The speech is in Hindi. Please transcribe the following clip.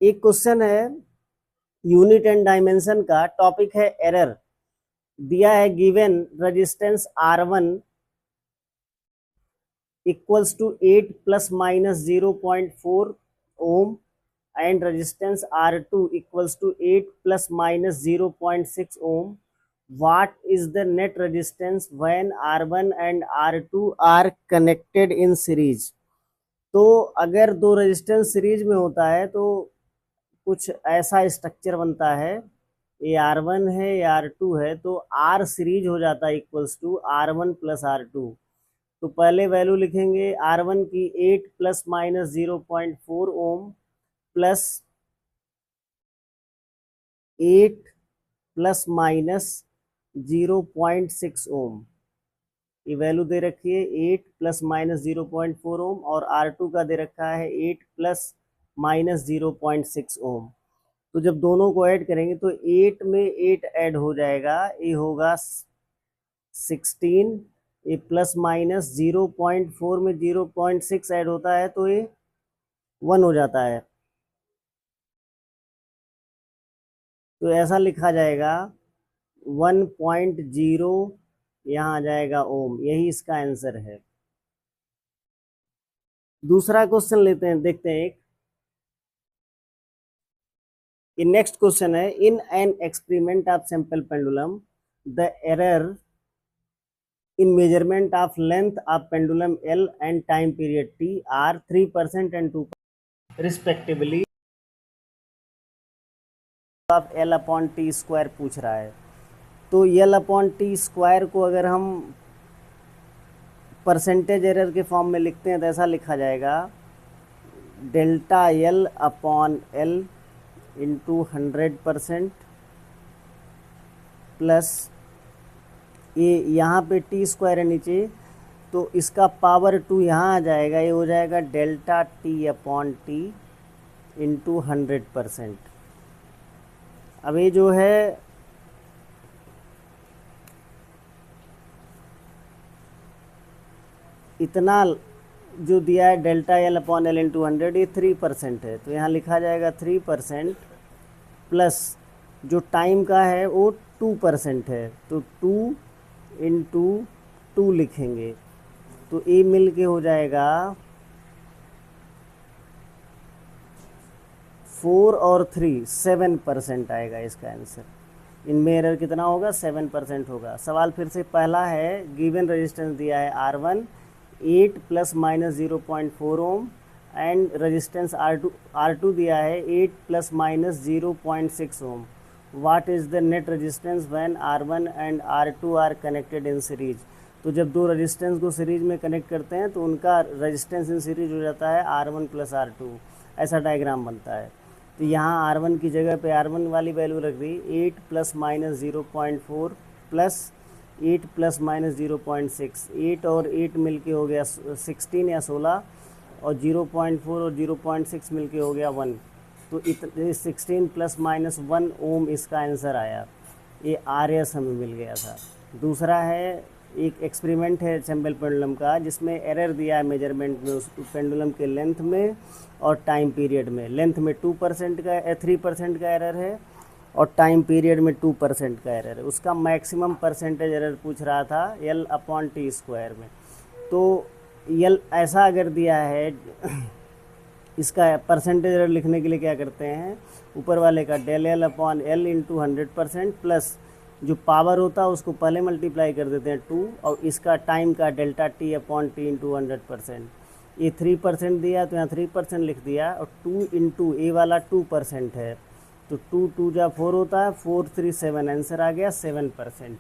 एक क्वेश्चन है यूनिट एंड डायमेंशन का, टॉपिक है एरर। दिया है given resistance R1 equals to 8 plus minus 0.4 ohm and resistance R2 equals to 8 plus minus 0.6 ohm. What is the net resistance when R1 and R2 are connected in series? तो अगर दो रेजिस्टेंस सीरीज में होता है तो कुछ ऐसा स्ट्रक्चर बनता है, ये R1 है ये R2 है, तो R सीरीज हो जाता है equals to R1 plus R2। तो पहले वैल्यू लिखेंगे R1 की 8 plus minus 0.4 ohm plus 8 plus minus 0.6 ओम। ये वैल्यू दे रखी है 8 प्लस माइनस 0.4 ओम और R2 का दे रखा है 8 प्लस माइनस 0.6 ओम। तो जब दोनों को ऐड करेंगे तो 8 में 8 ऐड हो जाएगा, ये होगा 16। ये प्लस माइनस 0.4 में 0.6 ऐड होता है तो ये 1 हो जाता है। तो ऐसा लिखा जाएगा 1.0 यहाँ आ जाएगा ओम। यही इसका आंसर है। दूसरा क्वेश्चन लेते हैं, देखते हैं एक। ये नेक्स्ट क्वेश्चन है, in an experiment of sample pendulum the error in measurement of length of pendulum L and time period T are 3% and 2% respectively of L upon T square पूछ रहा है। तो L upon T square को अगर हम परसेंटेज एरर के फॉर्म में लिखते हैं तो ऐसा लिखा जाएगा delta L upon L into 100% plus ये यहाँ पे टी स्क्वायर है नीचे, तो इसका पावर 2 यहाँ आ जाएगा, ये हो जाएगा delta T upon T into 100%। अब ये जो है इतना जो दिया है delta L upon L into 100, ये 3% है, तो यहाँ लिखा जाएगा 3% प्लस जो टाइम का है वो 2% है, तो 2 इंटू 2 लिखेंगे। तो ए मिल के हो जाएगा 4 और 3 7% आएगा इसका आंसर। इनमें एरर कितना होगा? 7% होगा। सवाल फिर से पहला है, गिवन रेजिस्टेंस दिया है R1 8 plus minus 0.4 ohm and resistance R2 दिया है 8 plus minus 0.6 ohm. What is the net resistance when R1 and R2 are connected in series? तो जब दो रेजिस्टेंस को सीरीज में कनेक्ट करते हैं तो उनका रेजिस्टेंस इन सीरीज हो जाता है R1 प्लस R2। ऐसा डायग्राम बनता है। तो यहाँ R1 की जगह पे R1 वाली वैल्यू रख दी 8 plus minus 0.4 plus 8 plus minus 0.6। 8 और 8 मिलके हो गया 16 या 16 और 0.4 और 0.6 मिलके हो गया 1। तो 16 प्लस माइनस 1 ओम इसका आंसर आया। ये RS हमें मिल गया था। दूसरा है, एक एक्सपेरिमेंट है सैंपल पेंडुलम का जिसमें एरर दिया है मेजरमेंट में उस पेंडुलम के लेंथ में और टाइम पीरियड में। लेंथ में 3% का एरर है और टाइम पीरियड में 2% का एरर है। उसका मैक्सिमम परसेंटेज एरर पूछ रहा था L अपॉन टी स्क्वायर में। तो L ऐसा अगर दिया है, इसका परसेंटेज एरर लिखने के लिए क्या करते हैं, ऊपर वाले का del L upon L into 100% plus जो पावर होता है उसको पहले मल्टीप्लाई कर देते हैं 2 और इसका टाइम का delta T upon T into 100%। ये 3% दिया तो यहाँ 3% लिख दिया और 2 इंटू ए वाला 2% है, तो 2 2 जा 4 होता है, 4 3 7 आंसर आ गया 7%।